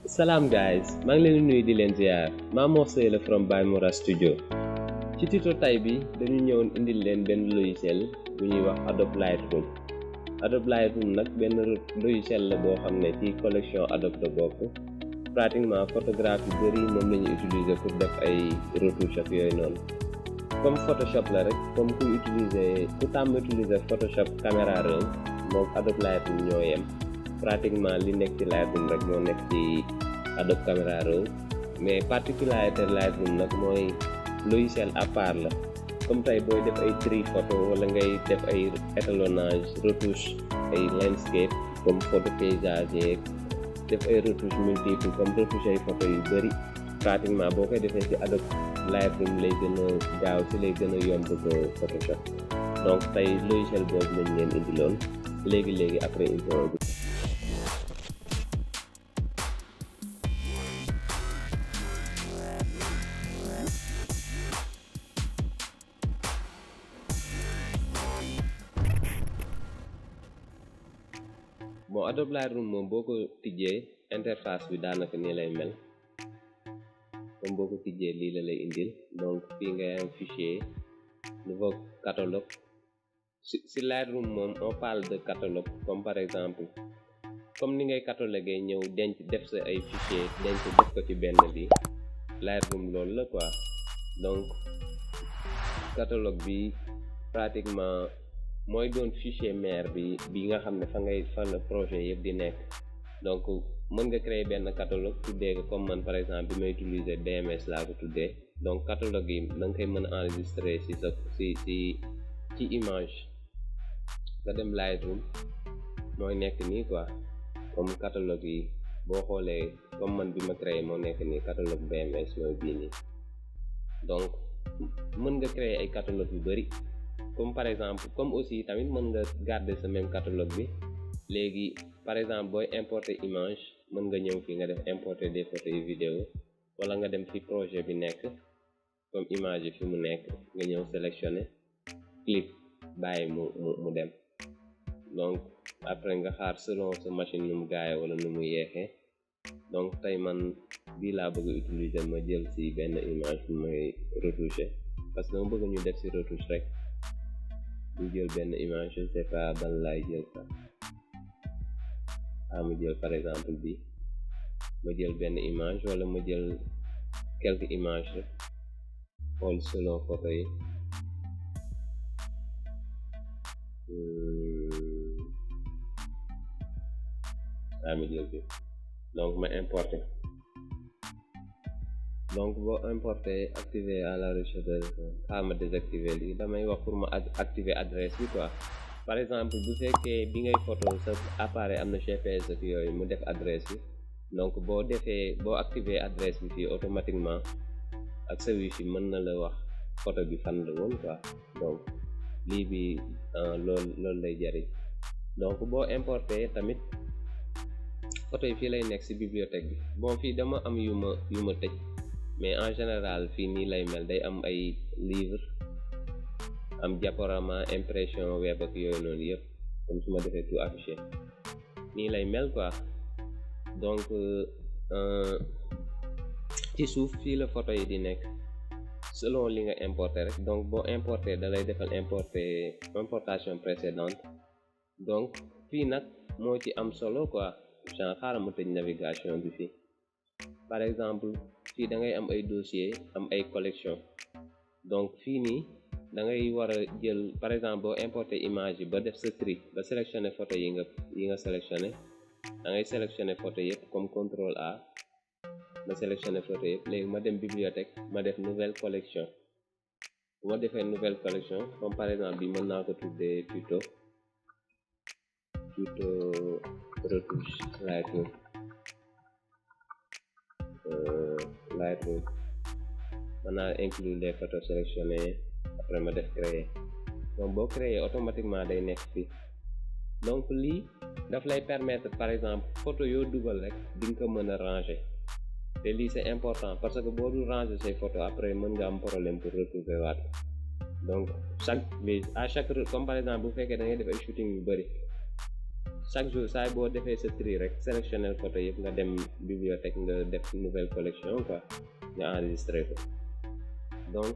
Salam guys, maa ngi leen di nuyu di leen ziar maa Mor la from Baay Mora studio. Ci tuto tay bi dañu ñëwoon indil leen benn logiciel bu ñuy wax Adobe Lightroom. Adobe Lightroom nag benn logiciel la boo xam ne ci collection Adobe la bokk. Pratiquement photographe yu bëri moom la ñu utiliser pour def ay retouche ak yooyu noonu. Comme Photoshop la rek comme ku tàmm utiliser Photoshop caméra raw moom Adobe Lightroom ñoo yem. Pratiquement li nekk ci Lightroom rek moo nekk ci Adobe Camera Raw mais particularité Lightroom nag mooy logiciel à part la comme tey booy def ay tri photo wala ngay def ay étalonnage retouche ay landscape comme photo paysage yeeg def ay retouche multiple comme retouche ay photo yu bëri pratiquement boo koy defee ci Adobe Lightroom lay gën a gaaw ci lay gën a yomb ko Photoshop donc tey logiciel boobu lañ leen indiloon léegi après intro bi. Bon Adobe Lightroom moom boo ko tijjee interface bi daanaka nii lay mel comme boo ko tijjee lii la lay indil donc fii ngay am fichier nouveau catalogue si Lightroom moom on parle de catalogue comme par exemple comme ni ngay cataloguer ñëw denc def sa ay fichier denc def ko ci benn bi Lightroom loolu la quoi donc catalogue bi pratiquement mooy doon fichier mère bi nga xam ne fa la projet yëpp di nekk donc mën nga créer benn catalogue tuddee ko comme man par exemple bi may utiliser DMS laa ko tuddee donc catalogue yi da nga koy mën a enregistrer ci image nga dem Lightroom mooy nekk nii quoi comme catalogue yi boo xoolee comme man bi ma créer moo nekk nii catalogue DMS mooy bii nii donc mën nga créer ay catalogue yu bari comme par exemple comme aussi tamit mën nga garder ce même catalogue bi léegi par exemple booy importer image mën nga ñëw fii nga def importer des photos et vidéos wala nga dem fi projet bi nekk comme image yi fi mu nekk nga ñëw sélectionner clip bàyyi mu dem donc après nga xaar selon sa machine nu mu gaaye wala nu mu yeexee donc tey man bii laa bëgg utiliser ma jël ci benn image bu may retoucher parce que dama bëgg ñu def ci retouche rek ñu jël benn image je sais pas ban laay jël sax ma jël par exemple bi ma jël benn image wala ma jël quelques images rek xool selon photo yi ma jël bi donc ma importer donc boo importer activer à la recherche de ma désactiver lii damay wax pour ma activer adresse bi quoi par exemple bu fekkee bi ngay photo sa appareil am na GPS ak yooyu mu def adresse bi donc boo activer adresse bi fii automatiquement ak sa wifi mën na la wax photo bi fan la woon quoi donc lii bi loolu lay jariñ donc boo importer tamit photo yi fii lay nekk ci bibliothèque bi bon fii dama am yu ma tëj mais en général fii nii lay mel day am ay livre am diaporama impression web ak yooyu noonu yëpp comme su ma defee tout affiché nii lay mel quoi donc ci suuf fii la photo yi di nekk selon li nga importer rek donc boo importer da lay defal importation précédente donc fii nag moo ci am solo quoi genre xaaral ma tëj navigation bi fii par exemple fii da ngay am ay dossier am ay collection donc fii nii da ngay war a jël par exemple boo importer image yi ba def sa tri ba sélectionner photo yi nga sélectionner da ngay sélectionner photo yëpp comme contrôle A ma sélectionner photo yëpp léegi ma dem bibliothèque ma def nouvelle collection bu ma defee nouvelle collection comme par exemple bi mën naa ko tuddee Tuto Retouche Lightroom mën naa inclure les photos sélectionnées après ma def créer donc boo créer automatiquement day nekk fii donc lii daf lay permettre par exemple photo yoo dugal rek di nga ko mën a ranger te lii c'est important parce que boo dul ranger say photo après mën nga am problème pour retrouver waat donc chaque comme par exemple bu fekkee da ngay def ay shooting yu bari chaque jour saay boo defee sa tri rek sélectionnel photo yëpp nga dem bibliothèque nga def nouvelle collection quoi nga enregistré ko. Donc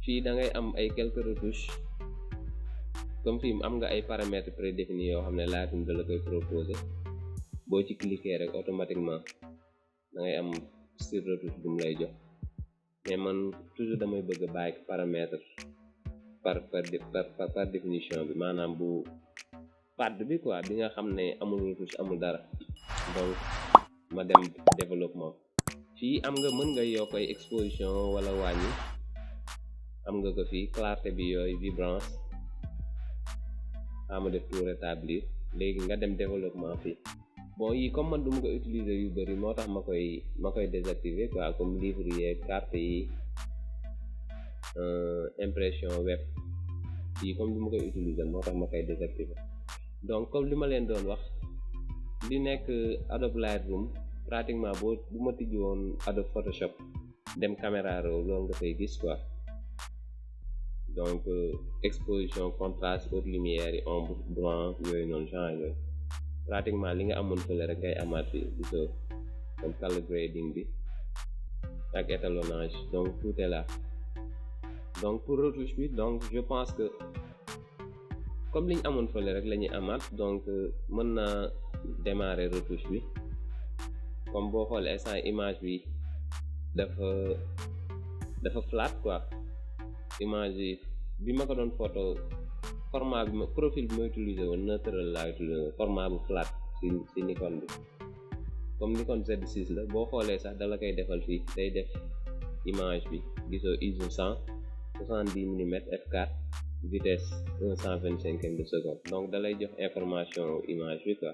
fii da ngay am ay quelques retouches comme fii am nga ay paramètres prédéfinis yoo xam ne Lightroom da la koy proposer, boo ci cliquer rek automatiquement da ngay am style retouche bu mu lay jox. Mais man toujours damay bëgg a bàyyi paramètre par définition bi, maanaam bu padd bi quoi, bi nga xam ne amul retouche amul dara. Donc ma dem développement. Fii am nga mën nga yokk ay exposition wala wàññi, am nga ko fii clarté bi yooyu vibrance, ama def tout rétablir. Léegi nga dem développement fii. Bon yi comme man duma ko utiliser yu bëri moo tax ma koy désactiver quoi, comme livre yi, carte yi, impression web yi comme duma koy utiliser moo tax ma koy désactiver. Donc comme li ma leen doon wax, li nekk Adobe Lightroom pratiquement bu ma tijji woon Adobe Photoshop dem caméra raw loolu nga fay gis quoi. Donc exposition, contraste, haute lumière yi, ombre, blanc yooyu noonu genre yooyu pratiquement li nga amoon fële rek ngay amaat fii gisoo, comme color grading bi ak étalonnage, donc tout est là. Donc pour retouche bi, donc je pense que comme li ñu amoon fële rek la ñuy amaat. Donc mën naa démarrer retouche bi. Comme boo xoolee instant image bi dafa flat quoi. Image bi ma ko doon photo format bi profil bi ma utiliser woon neutral laa utiliser format bu flat ci Nikon bi, comme Nikon Z6 la. boo xoolee sax dala koy defal fii, day def image bi gisoo ISO 170 mm f4 vitesse 1/125 de seconde. Donc dalay jox information image bi quoi.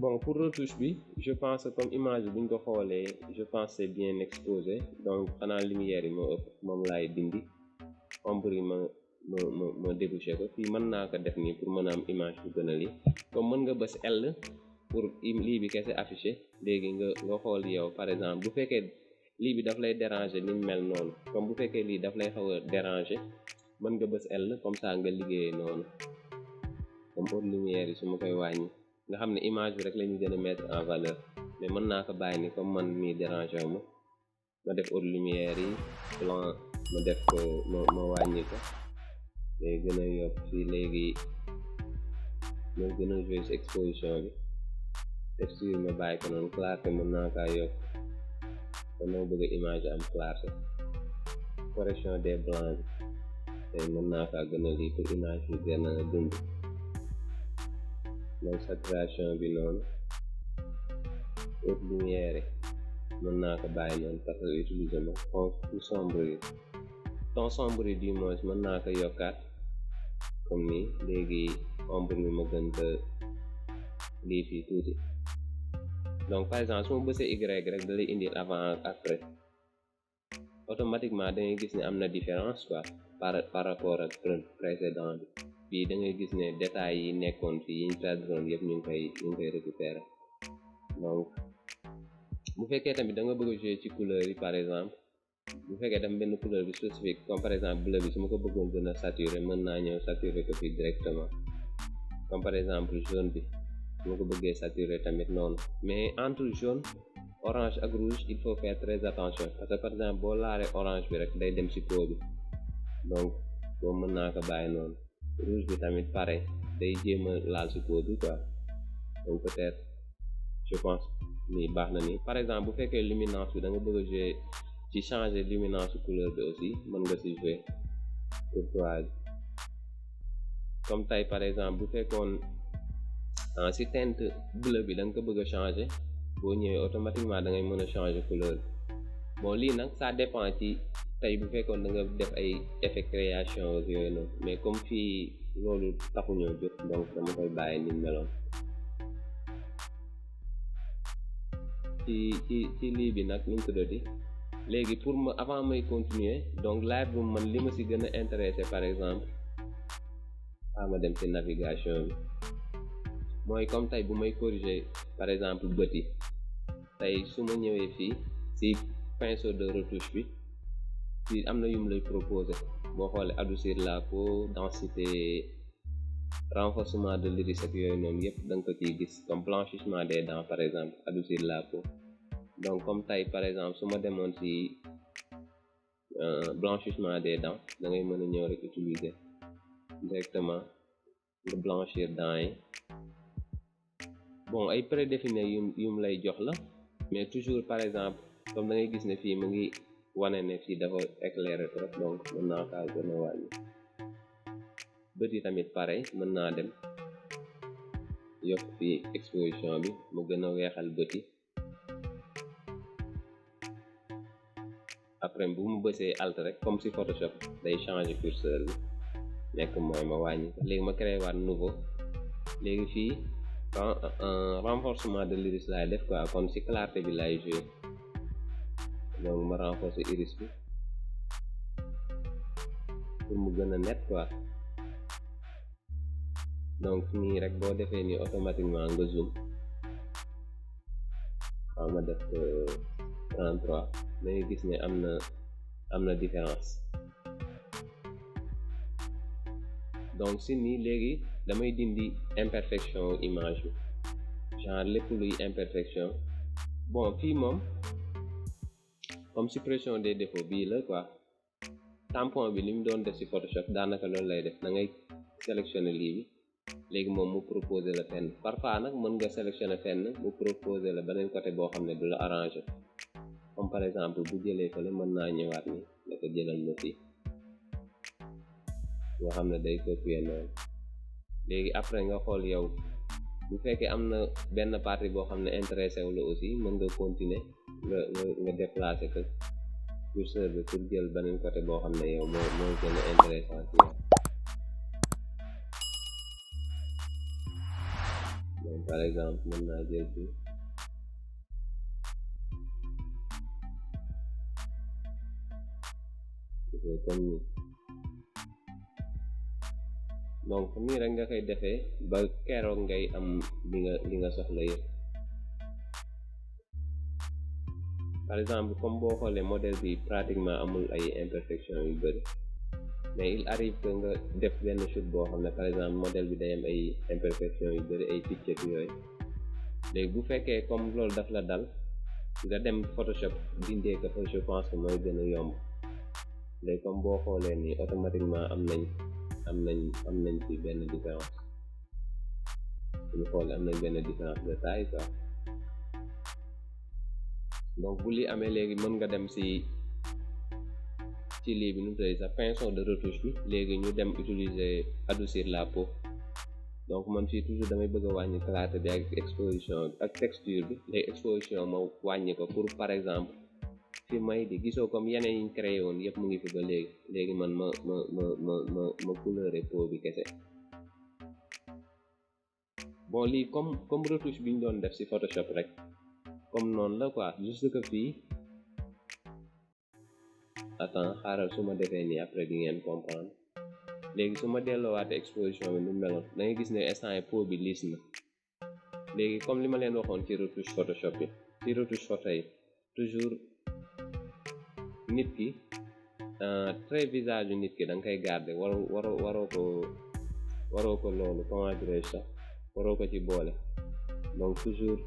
Bon pour retouche bi, je pense que comme image bi buñ ko xoolee, je pense c'est bien exposé. Donc xanaa lumière yi moo ëpp, moom laay dindi. Ombre yi ma débouché ko. Fii mën naa ko def nii pour mën a am image bu gën a lii. Comme mën nga bës L pour lii bi kese affiché. Léegi nga xool yow par exemple bu fekkee lii bi daf lay déranger ni mel noonu, comme bu fekkee lii daf lay xaw a déranger, mën nga bës L comme ça nga liggéeyee noonu. Comme haute lumière yi su ma koy wàññi nga xam ne image bi rek la ñu gën a mettre en valeur, mais mën naa ko bàyyi ni comme man mii déranger ma def haute lumière yi, blanc ma def ko ma wàññi ko, day gën a yokk fii. Léegi ma gën a jouer ci exposition bi, texture ma bàyyi ko noonu. Clarté mën naa kaa yokk dama bëgg image am clarté. Correction des blancs bi tey mën naa kaa gën a lii pour image bi gën a dund. Donc saturation bi noonu, haute lumière yi mën naa ko bàyyi noonu parce que utiliser ma ton sombre yi, ton sombre yi du moins mën naa ko yokkaat comme nii. Léegi ombre bi ma gën ko lii fii tuuti. Donc par exemple su ma bësee Y rek da lay indi avant ak après, automatiquement da ngay gis ne am na différence quoi par rapport ak précédent bi. Fii da ngay gis ne détails yi nekkoon fii yi ñu traduiroon yëpp ñu ngi koy récupérer. Donc bu fekkee tamit da nga bëgg a jouer ci couleur yi, par exemple bu fekkee dama benn couleur bi spécifique, comme par exemple bleu bi su ma ko bëggoon gën a saturer, mën naa ñëw saturer ko fii directement. Comme par exemple jaune bi su ma ko bëggee saturer tamit noonu. Mais entre jaune, orange ak rouge il faut faire très attention, parce que par exemple boo laalee orange bi rek day dem ci peau bi, donc boobu mën naa ko bàyyi noonu. Rouge bi tamit pareil, day jéem a laal ci peau bi quoi. Donc peut-être je pense nii baax na nii. Par exemple bu fekkee luminance bi da nga bëgg a jouer ci changer luminance couleur bi aussi, mën nga ci jouer courtoisie. Comme tey par exemple bu fekkoon ci teinte bleu bi da nga ko bëgg a changer, boo ñëwee automatiquement da ngay mën a changer couleur bi. Bon lii nag ça dépend ci tey bu fekkoon da nga def ay effet création ak yooyu noonu, mais comme fii loolu taxuñoo jot, donc dama koy bàyyi ni meloon. ci lii bi nag ñu tuddati. Léegi pour ma avant may continuer, donc Lightroom man li ma ci gën a intéressé par exemple, ma dem ci navigation bi, mooy comme tey bu may corriger par exemple bët yi. Tey su ma ñëwee fii ci pinceau de retouche bi, fii am na yu mu lay proposer. Boo xoolee adoucir la peau, densité renforcement de l'iris ak yooyu noonu yëpp da nga ko ciy gis, comme blanchissement des dents par exemple, adoucir la peau. Donc comme tey par exemple su ma demoon ci blanchissement des dents, da ngay mën a ñëw rek utiliser directement nga blanchir dents yi. Bon ay prédéfini yum lay jox la, mais toujours par exemple comme da ngay gis ne fii mu ngi wane ne fii dafa éclairé trop, donc mën naa kaa gën a wàññi. Bët yi tamit pareil, mën naa dem yokk fii exposition bi mu gën a weexal bët yi. Après bu mu bësee alt rek comme si Photoshop day changer curseur bi nekk mooy ma wàññi ko. Léegi ma créé waat nouveau. Léegi fii renforcement de l'iris laay def quoi, kon si clarté bi laay jouer. Donc ma renforcer iris bi pour mu gën a net quoi. Donc nii rek boo defee nii automatiquement nga zoom, xaw ma def 33, dangay gis ne am na différence. Donc si nii léegi damay dindi imperfection image bi, genre lépp luy imperfection. Bon fii moom comme suppression des défauts bii la quoi. Tampon bi li mu doon def ci Photoshop daanaka loolu lay def, da ngay sélectionner lii bi, léegi moom mu proposer la fenn. Parfois nag mën nga sélectionner fenn mu proposer la beneen côté boo xam ne du la arranger, comme par exemple bu jëlee fële mën naa ñëwaat ni da ko jëlal ma fii, nga xam ne day copier noonu. Léegi après nga xool yow bu fekkee am na benn partie boo xam ne intéressé wu la aussi, mën nga continuer nga déplacer ko curseur bi pour jël beneen côté boo xam ne yow moo gën a intéressant ci yow. Donc par exemple mën naa jël bi comme ni. Donc nii rek nga koy defee ba keroog ngay am li nga soxla yëpp. Par exemple comme boo xoolee modèle bi pratiquement amul ay imperfections yu bëri, mais il arrive que nga def benn shoot boo xam ne par exemple modèle bi day am ay imperfections yu bëri, ay picc yooyu. Léegi bu fekkee comme loolu daf la dal, nga dem Photoshop dindee ko fa, je pense que mooy gën a yomb. Léegi comme boo xoolee nii automatiquement am nañ ci benn différence. ñu xool am nañ benn différence de taille quoi. Donc bu li amee léegi mën nga dem ci lii bi nu mu tudd sax pinceau de retouche bi. Léegi ñu dem utiliser adoucir la peau. Donc man fii toujours damay bëgg a wàññi clarté bi ak exposition bi ak texture bi. Léegi exposition ma wàññi ko pour par exemple fi may di gisoo comme yeneen yi ñu créé woon yëpp mu ngi fi ba léegi man ma couleur peau bi kese. Bon lii comme retouche bi ñu doon def ci Photoshop rek, comme noonu la quoi, juste que fii attends xaaral su ma defee nii après di ngeen comprendre. Léegi su ma delloowaatee exposition bi nu meloon, da ngay gis ne instant yi peau bi lisse na. Léegi comme li ma leen waxoon ci retouche Photoshop bi, ci retouche photo yi toujours nit ki trait visage yu nit ki da nga koy garder, waroo ko loolu comment dirais-je sax, waroo ko ci boole. Donc toujours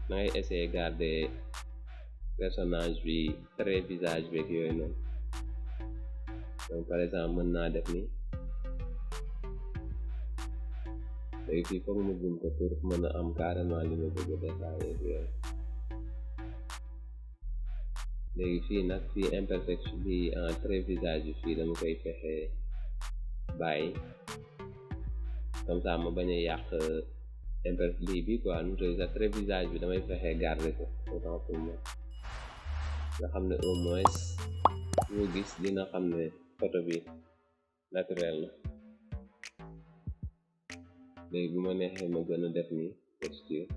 da ngay essayer garder personnage bi trait visage bi ak yooyu noonu. Donc par exemple mën naa def ni léegi fii foog mu zoom ko pour mën a am carrément li ma bëgg a détailler ak yooyu. Léegi fii nag fii imperfection bi trait visage bi fii dama koy fexe bàyyi comme ça ma bañ a yàq lii bi quoi, nu tudd sax trait visage bi damay fexe garder ko autant pour moi, nga xam ne au moins ñu gis dina xam ne photo bi naturel la. Léegi bu ma neexee ma gën a def ni texture,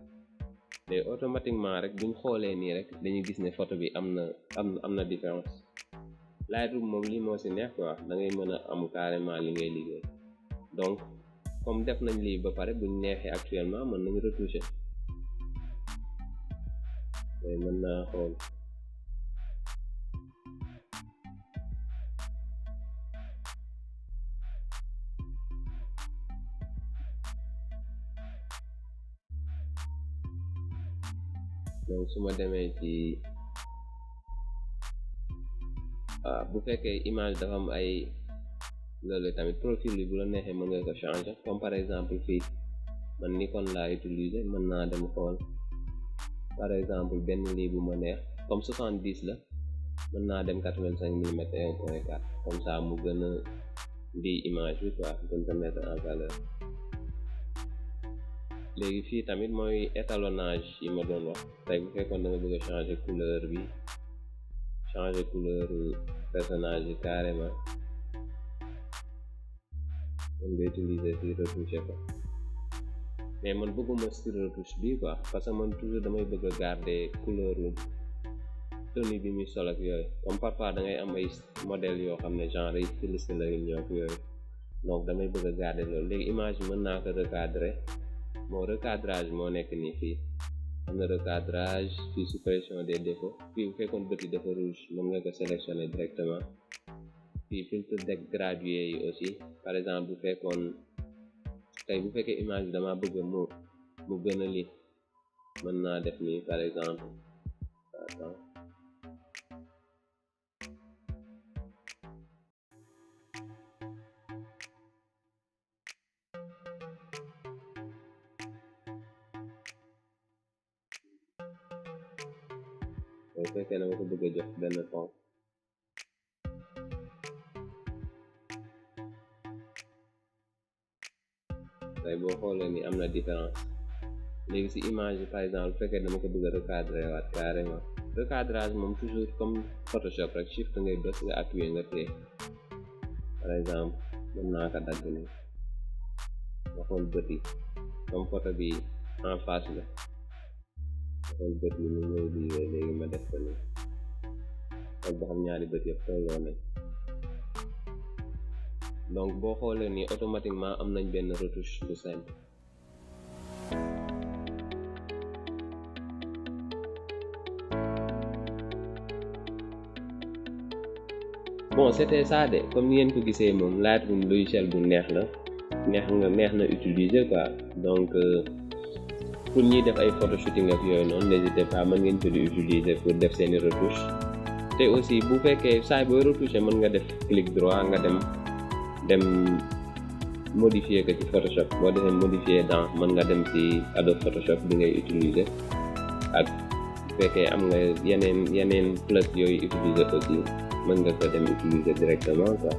léegi automatiquement rek buñ xoolee nii rek dañuy gis ne photo bi am na différence. Lightroom moom lii moo ci neex quoi, da ngay mën a am carrément li ngay liggéey. Donc comme def nañ lii ba pare, buñ neexee actuellement mën nañ retoucher. Mën naa xool su ma demee ci bu fekkee image dafa am ay loolu tamit profil bi bu la neexee mën nga ko changer comme par exemple fii man Nikon laa utiliser mën naa dem xool par exemple benn lii bu ma neex comme 70 la mën naa dem 85 mm 1.4 comme ça mu gën a di image bi quoi gën ko mettre en valeur. léegi fii tamit mooy étalonnage yi ma doon wax tey bu fekkoon da nga bëgg a changer couleur bi changer couleur personnage yi carrément mën nga utiliser fii retoucher ko mais man bëgguma style retouche bi quoi parce que man toujours damay bëgg a garder couleur tenue bi muy sol ak yooyu comme parfois da ngay am ay modèle yoo xam ne genre ay styliste la yu ñëw ak yooyu donc damay bëgg a garder loolu. léegi image bi mën naa ko recadrer bon recadrage moo nekk nii fii am na recadrage fii suppression des défauts fii bu fekkoon bët yi dafa rouge mën nga ko sélectionner directement. fii filtre de gradué yi aussi par exemple bu fekkoon tey bu fekkee image bi dama bëgg mu gën a lii mën naa def nii par exemple bu fekkee dama ko bëgg a jox benn ton tey boo xoolee ni am na différence. léegi si image bi par exemple bu fekkee dama ko bëgg a recadrer waat carrément recadrage moom toujours comme Photoshop rek shift ngay bës nga appuyer nga téye par exemple mën naa ko dagg nii nga xool bët yi comme photo bi en face la nga xool bët yi mu ñëw di léegi ma def ko nii xool boo xam ñaari bët yëpp tolloo nañ. donc boo xoolee nii automatiquement am nañ benn retouche bu simple. bon c'était ça de comme ni ngeen ko gisee moom Lightroom logiciel bu neex la neex na utiliser quoi donc pour ñuy def ay photoshooting ak yooyu noonu n'hésitez pas mën ngeen ko di utiliser pour def seeni retouche. te aussi bu fekkee saa booy retoucher mën nga def clic droit nga dem modifier ko ci Photoshop boo defee modifier dans mën nga dem ci Adobe Photoshop bi ngay utiliser ak bu fekkee am nga yeneen plus yooyu utiliser aussi mën nga ko dem utiliser directement quoi.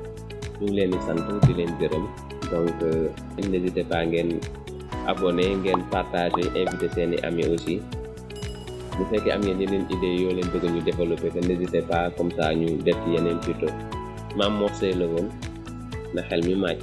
ñu ngi leen di sant di leen gërëm donc n'hésitez pas ngeen abonné ngeen partager invité seeni amis aussi bu fekkee am ngeen yeneen idée yoo leen bëgg ñu développer que n'hésitez pas comme ça ñu def ci yeneen tuto maam Mor Seye la woon na xel mi màcc.